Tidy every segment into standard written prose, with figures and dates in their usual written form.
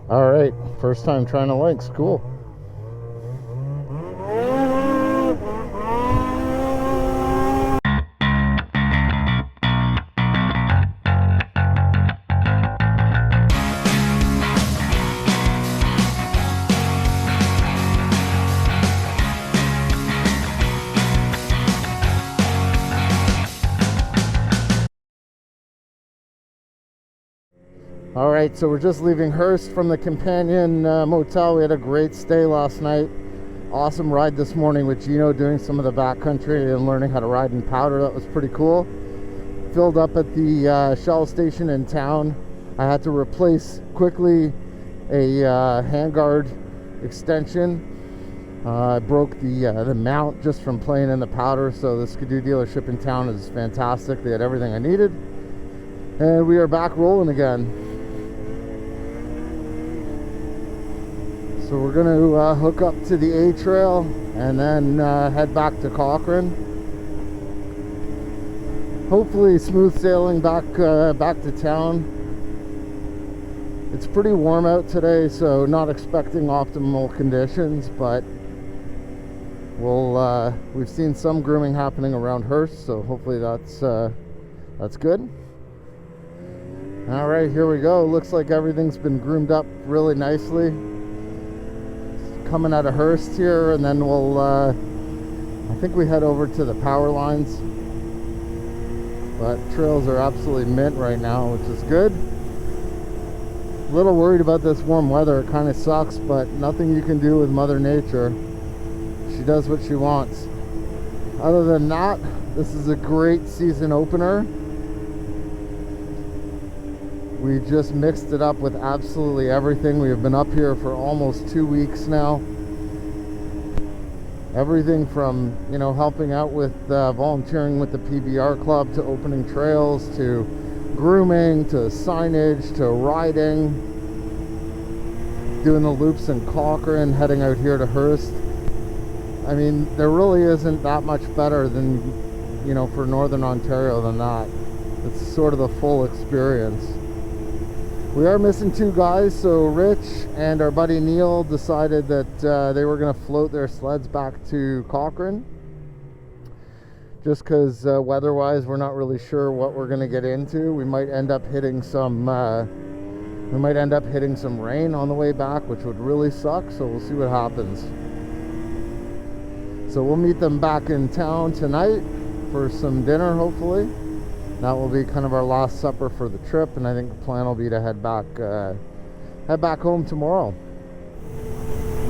All right, first time trying a Lynx. Cool. All right, so we're just leaving Hearst from the Companion Motel. We had a great stay last night. Awesome ride this morning with Gino, doing some of the backcountry and learning how to ride in powder. That was pretty cool. Filled up at the Shell station in town. I had to replace quickly a handguard extension. I broke the mount just from playing in the powder, so the Ski-Doo dealership in town is fantastic. They had everything I needed. And we are back rolling again. So we're going to hook up to the A trail and then head back to Cochrane. Hopefully smooth sailing back to town. It's pretty warm out today, so not expecting optimal conditions, but we've seen some grooming happening around Hearst, so hopefully that's good. All right, here we go. Looks like everything's been groomed up really nicely. Coming out of Hearst here, and then we'll I think we head over to the power lines, but trails are absolutely mint right now, which is good. A little worried about this warm weather. It kind of sucks, but nothing you can do with Mother Nature. She does what she wants. Other than that, this is a great season opener. We just mixed it up with absolutely everything. We have been up here for almost 2 weeks now. Everything from, helping out with volunteering with the PBR club, to opening trails, to grooming, to signage, to riding, doing the loops in Cochrane, heading out here to Hearst. I mean, there really isn't that much better than, for Northern Ontario than that. It's sort of the full experience. We are missing 2 guys, so Rich and our buddy Neil decided that they were going to float their sleds back to Cochrane, just because weather-wise we're not really sure what we're going to get into. We might end up hitting some rain on the way back, which would really suck, so we'll see what happens. So we'll meet them back in town tonight for some dinner, hopefully. That will be kind of our last supper for the trip, and I think the plan will be to head back home tomorrow.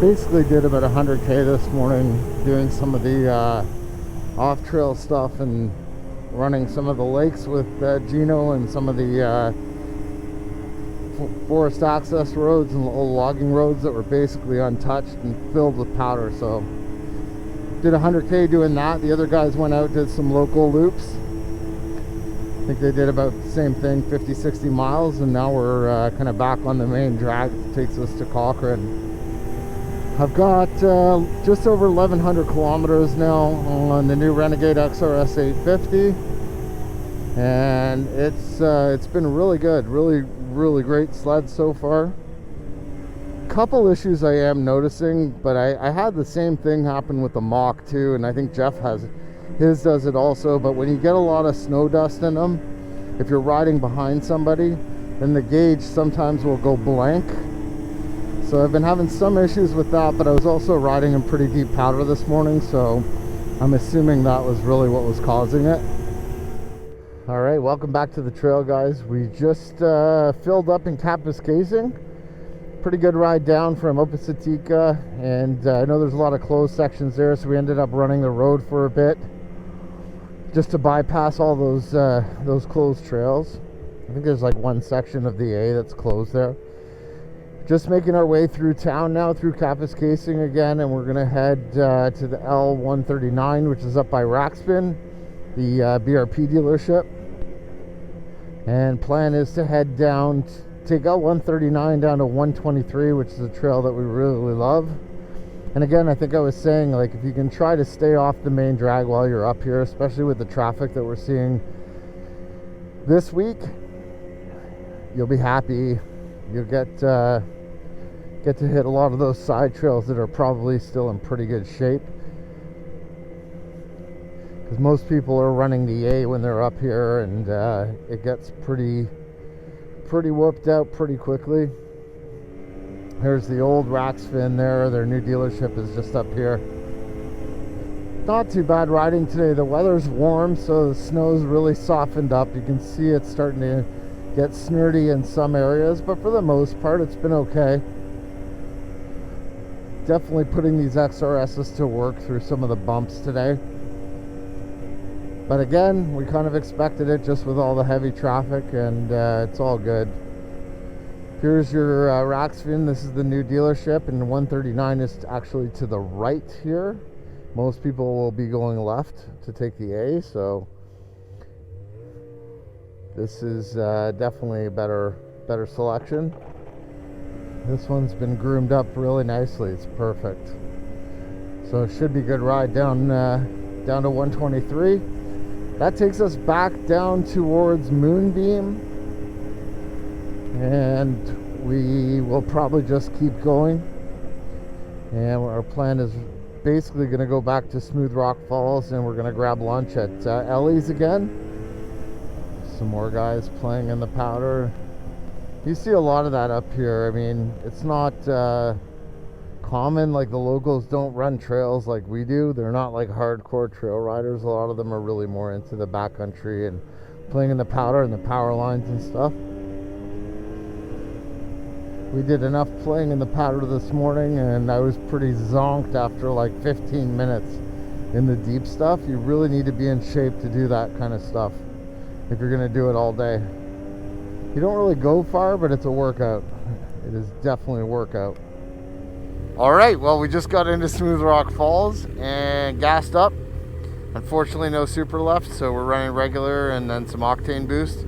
Basically did about 100K this morning, doing some of the off-trail stuff and running some of the lakes with Gino, and some of the forest access roads and old logging roads that were basically untouched and filled with powder. So did 100K doing that. The other guys went out, did some local loops. I think they did about the same thing, 50-60 miles, and now we're kind of back on the main drag that takes us to Cochrane. I've got just over 1,100 kilometers now on the new Renegade X-RS 850, and it's been really good, really great sled so far. Couple issues I am noticing, but I had the same thing happen with the Mach too, and I think Jeff has his does it also. But when you get a lot of snow dust in them, if you're riding behind somebody, then the gauge sometimes will go blank. So I've been having some issues with that, but I was also riding in pretty deep powder this morning, so I'm assuming that was really what was causing it. All right, welcome back to the trail, guys. We just filled up in Kapuskasing. Pretty good ride down from Opasatika, and I know there's a lot of closed sections there, so we ended up running the road for a bit just to bypass all those closed trails. I think there's like one section of the A that's closed there. Just making our way through town now, through Kapuskasing again, and we're gonna head to the L139, which is up by Rackspin, the BRP dealership. And plan is to head down, take L139 down to 123, which is a trail that we really love. And again, I think I was saying, like, if you can try to stay off the main drag while you're up here, especially with the traffic that we're seeing this week, you'll be happy. You'll get get to hit a lot of those side trails that are probably still in pretty good shape. Because most people are running the A when they're up here, and it gets pretty whooped out pretty quickly. Here's the old Raxfin there. Their new dealership is just up here. Not too bad riding today. The weather's warm, so the snow's really softened up. You can see it's starting to get snurty in some areas, but for the most part it's been okay. Definitely putting these XRSs to work through some of the bumps today. But again, we kind of expected it just with all the heavy traffic, and it's all good. Here's your Raxfin. This is the new dealership, and 139 is actually to the right here. Most people will be going left to take the A, so this is definitely a better selection. This one's been groomed up really nicely. It's perfect. So it should be a good ride down to 123. That takes us back down towards Moonbeam, and we will probably just keep going. And our plan is basically going to go back to Smooth Rock Falls, and we're going to grab lunch at Ellie's again. Some more guys playing in the powder. You see a lot of that up here. I mean, it's not common. Like, the locals don't run trails like we do. They're not like hardcore trail riders. A lot of them are really more into the backcountry and playing in the powder and the power lines and stuff. We did enough playing in the powder this morning, and I was pretty zonked after like 15 minutes in the deep stuff. You really need to be in shape to do that kind of stuff if you're going to do it all day. You don't really go far, but it's a workout. It is definitely a workout. Alright, well, we just got into Smooth Rock Falls and gassed up. Unfortunately, no super left, so we're running regular and then some octane boost.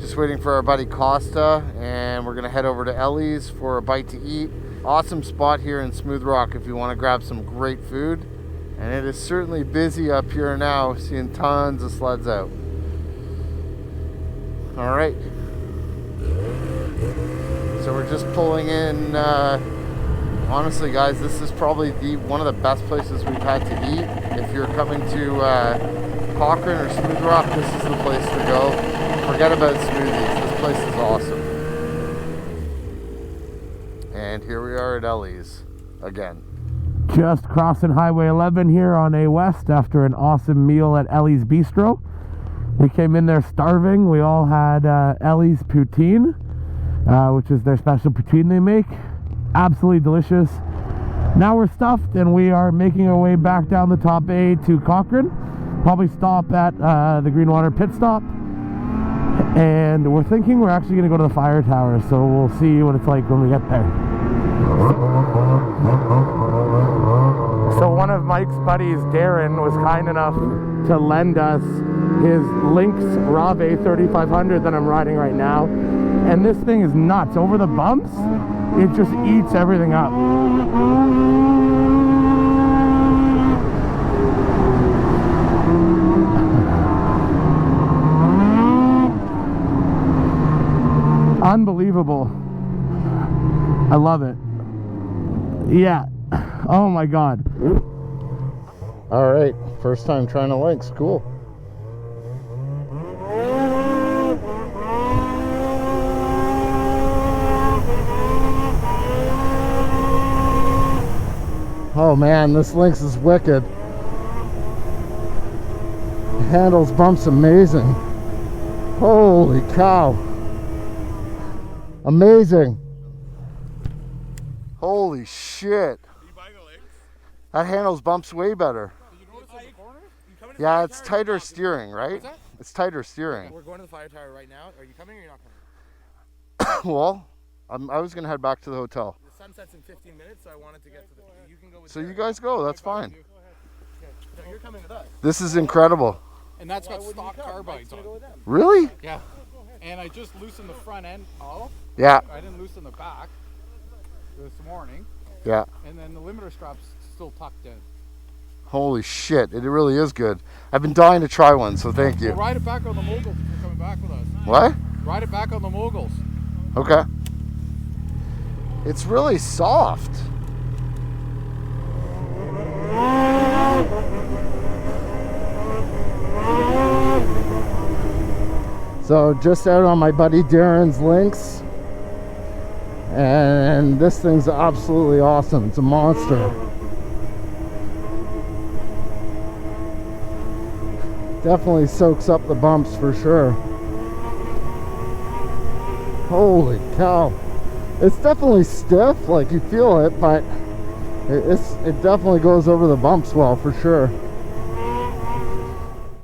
Just waiting for our buddy Costa, and we're going to head over to Ellie's for a bite to eat. Awesome spot here in Smooth Rock if you want to grab some great food. And it is certainly busy up here now, seeing tons of sleds out. Alright. So we're just pulling in, honestly guys, this is probably one of the best places we've had to eat. If you're coming to Cochrane or Smooth Rock, this is the place to go. Forget about smoothies, this place is awesome. And here we are at Ellie's again. Just crossing Highway 11 here on A West after an awesome meal at Ellie's Bistro. We came in there starving. We all had Ellie's poutine, which is their special poutine they make. Absolutely delicious. Now we're stuffed and we are making our way back down the top A to Cochrane. Probably stop at the Greenwater pit stop. And we're thinking we're actually going to go to the fire tower, so we'll see what it's like when we get there. So one of Mike's buddies, Darren, was kind enough to lend us his Lynx Rave 3500 that I'm riding right now. And this thing is nuts. Over the bumps, it just eats everything up. Unbelievable. I love it. Yeah. Oh my god. Alright, first time trying a Lynx. Cool. Oh man, this Lynx is wicked. It handles bumps amazing. Holy cow. Amazing. Holy shit. That handles bumps way better. Yeah, it's tighter steering, right? It's tighter steering. We're going to the fire tower right now. Are you coming or you're not coming? Well, I was going to head back to the hotel. The sun sets in 15 minutes, so I wanted to get to the... You can go with So you guys go, that's fine. Okay. No, you're coming with us. This is incredible. And that's got stock carbides on it. Really? Yeah. And I just loosened the front end off. Yeah. I didn't loosen the back this morning. Yeah. And then the limiter strap's still tucked in. Holy shit, it really is good. I've been dying to try one, so thank you. Well, ride it back on the moguls if you're coming back with us. What? Ride it back on the moguls. Okay. It's really soft. So just out on my buddy Darren's Lynx, and this thing's absolutely awesome. It's a monster. Definitely soaks up the bumps for sure. Holy cow. It's definitely stiff, like you feel it, but it definitely goes over the bumps well for sure.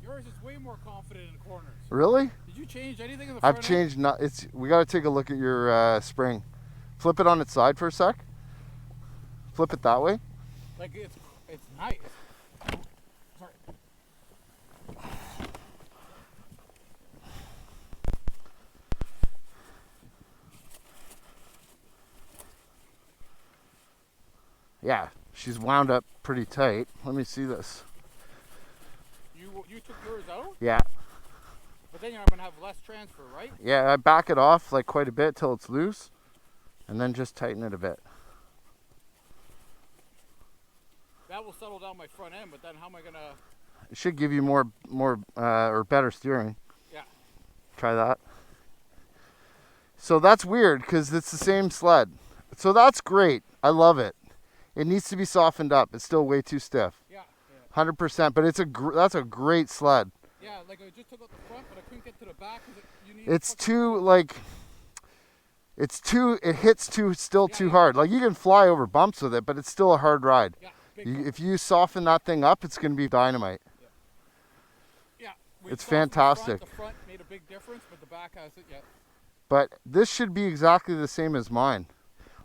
Yours is way more confident in the corners. Really? Did you change anything in the front I've changed, we got to take a look at your spring. Flip it on its side for a sec. Flip it that way. Like it's nice. Sorry. Yeah, she's wound up pretty tight. Let me see this. You took yours out? Yeah. But then you're gonna have less transfer, right? Yeah, I back it off like quite a bit till it's loose, and then just tighten it a bit. That will settle down my front end, but then how am I gonna? It should give you more or better steering. Yeah. Try that. So that's weird because it's the same sled. So that's great. I love it. It needs to be softened up. It's still way too stiff. Yeah. 100%. But that's a great sled. Yeah, like I just took out the front, but I couldn't get to the back because you need. It's too like. It hits too hard. Like you can fly over bumps with it, but it's still a hard ride. Yeah. If you soften that thing up, it's going to be dynamite. Yeah. It's fantastic. The front made a big difference, but the back has it yet. But this should be exactly the same as mine.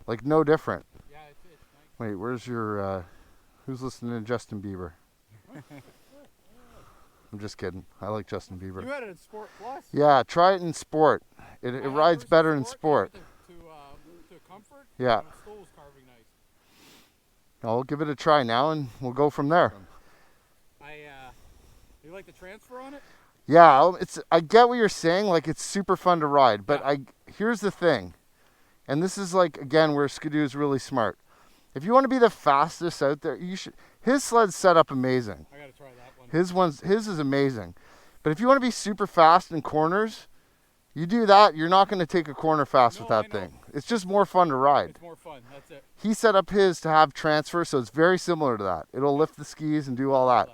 Like no different. Yeah, it's nice. Wait, where's your who's listening to Justin Bieber? I'm just kidding. I like Justin Bieber. You had it in Sport Plus. Yeah, try it in sport. It rides better in sport. To comfort. Yeah. And the sole's carving nice. I'll give it a try now and we'll go from there. You like the transfer on it? Yeah, I get what you're saying, like it's super fun to ride, but here's the thing. And this is like again where Skidoo is really smart. If you want to be the fastest out there, you should. His sled's set up amazing. I got to try that one. His is amazing. But if you want to be super fast in corners, you do that, you're not going to take a corner fast with that thing. It's just more fun to ride. It's more fun, that's it. He set up his to have transfer, so it's very similar to that. It'll lift the skis and do all that.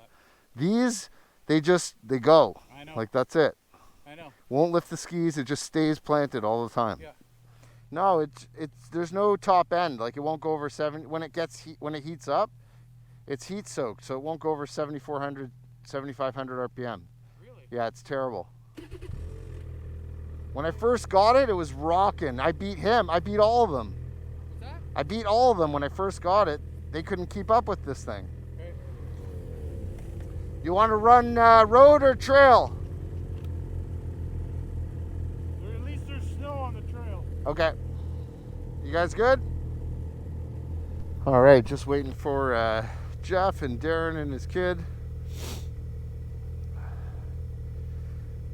These, they go. I know. Like that's it. I know. Won't lift the skis, it just stays planted all the time. Yeah. No, there's no top end. Like it won't go over 7 when it heats up. It's heat soaked, so it won't go over 7,500 RPM. Really? Yeah, it's terrible. When I first got it, it was rocking. I beat him. I beat all of them. What's that? I beat all of them when I first got it. They couldn't keep up with this thing. Okay. You want to run road or trail? At least there's snow on the trail. Okay. You guys good? All right, just waiting for Jeff and Darren and his kid.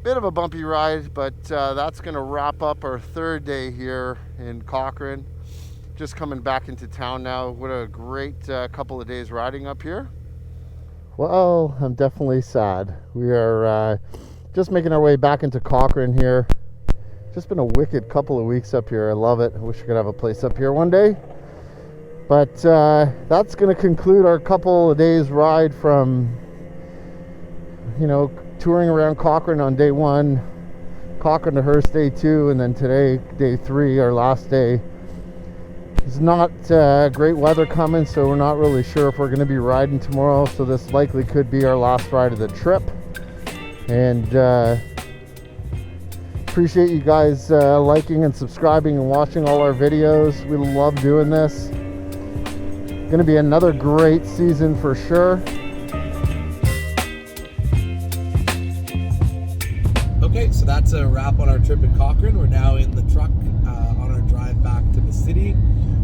Bit of a bumpy ride, but that's going to wrap up our third day here in Cochrane. Just coming back into town now. What a great couple of days riding up here. Well, I'm definitely sad. We are just making our way back into Cochrane here. Just been a wicked couple of weeks up here. I love it. I wish I could have a place up here one day. But that's going to conclude our couple of days ride from, touring around Cochrane on day 1, Cochrane to Hearst day 2, and then today, day 3, our last day. It's not great weather coming, so we're not really sure if we're going to be riding tomorrow, so this likely could be our last ride of the trip. And appreciate you guys liking and subscribing and watching all our videos. We love doing this. Going to be another great season for sure. Okay, so that's a wrap on our trip in Cochrane. We're now in the truck on our drive back to the city.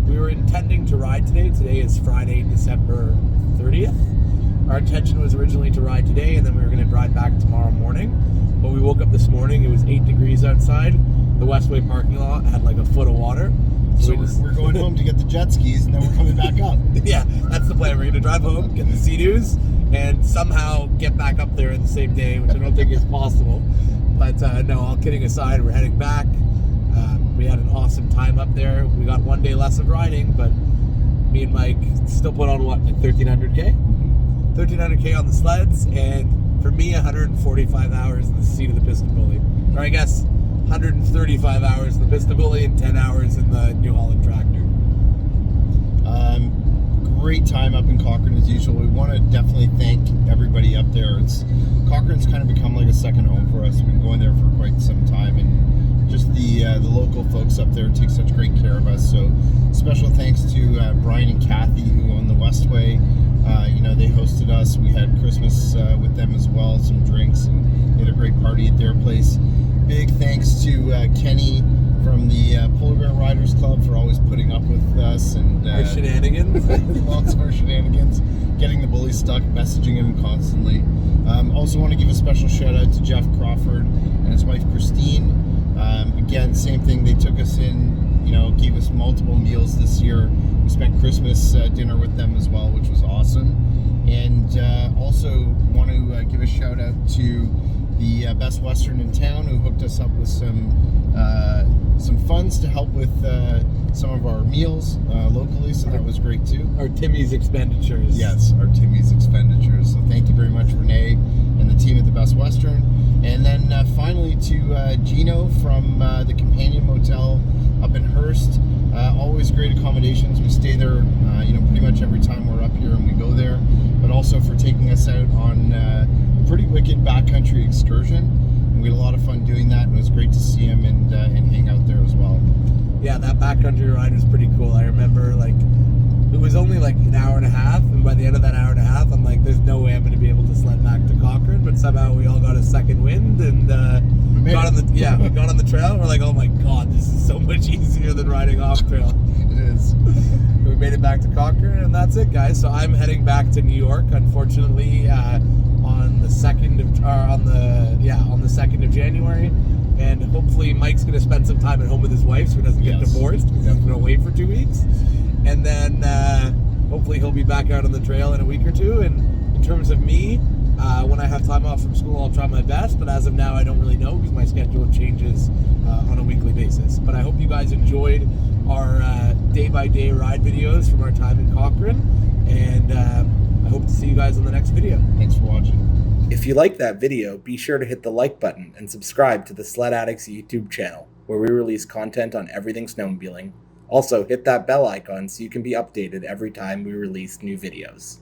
We were intending to ride today. Today is Friday, December 30th. Our intention was originally to ride today, and then we were going to drive back tomorrow morning. But we woke up this morning, it was 8 degrees outside. The Westway parking lot had like a foot of water. So we're going home to get the jet skis, and then we're coming back up. Yeah, that's the plan. We're going to drive home, get the Ski-Doos, and somehow get back up there in the same day, which I don't think is possible. But no, all kidding aside, we're heading back. We had an awesome time up there. We got one day less of riding, but me and Mike still put on, what, like 1,300K? 1,300K on the sleds, and for me, 145 hours in the seat of the piston bully. Or I guess 135 hours in the piston bully and 10 hours in the New Holland tractor. Great time up in Cochrane as usual. We want to definitely thank everybody up there. Cochrane's kind of become like a second home for us. We've been going there for quite some time, and just the local folks up there take such great care of us. So special thanks to Brian and Kathy, who own the Westway. They hosted us. We had Christmas with them as well, some drinks, and we had a great party at their place. Big thanks to Kenny from the Polar Bear Riders Club for always putting up with us and Our shenanigans. lots of our shenanigans, getting the bully stuck, messaging him constantly. Also want to give a special shout out to Jeff Crawford and his wife Christine. Again, same thing. They took us in, gave us multiple meals this year. We spent Christmas dinner with them as well, which was awesome. And also want to give a shout out to the Best Western in town, who hooked us up with some funds to help with some of our meals locally, so that was great too. Our Timmy's expenditures. Yes, our Timmy's expenditures. So thank you very much, Renee and the team at the Best Western. And then finally to Gino from the Companion Motel up in Hearst. Always great accommodations. We stay there, pretty much every time we're up here and we go there. But also for taking us out on a pretty wicked backcountry excursion. And we had a lot of fun doing that, and it was great to see him and hang out there as well. Yeah, that backcountry ride was pretty cool. I remember, it was only like an hour and a half, and by the end of that hour and a half, I'm like, there's no way I'm going to be able to sled back to Cochrane, but somehow we all got a second wind, and we got on the trail. We're like, oh my god, this is so much easier than riding off trail. It is. We made it back to Cochrane, and that's it, guys. So I'm heading back to New York, unfortunately, on the 2nd of January. And hopefully Mike's going to spend some time at home with his wife so he doesn't get divorced. He's going to wait for 2 weeks. And then hopefully he'll be back out on the trail in a week or two. And in terms of me, when I have time off from school, I'll try my best. But as of now, I don't really know because my schedule changes on a weekly basis. But I hope you guys enjoyed our day-by-day ride videos from our time in Cochrane. And I hope to see you guys on the next video. Thanks for watching. If you liked that video, be sure to hit the like button and subscribe to the Sledaddicz YouTube channel, where we release content on everything snowmobiling. Also, hit that bell icon so you can be updated every time we release new videos.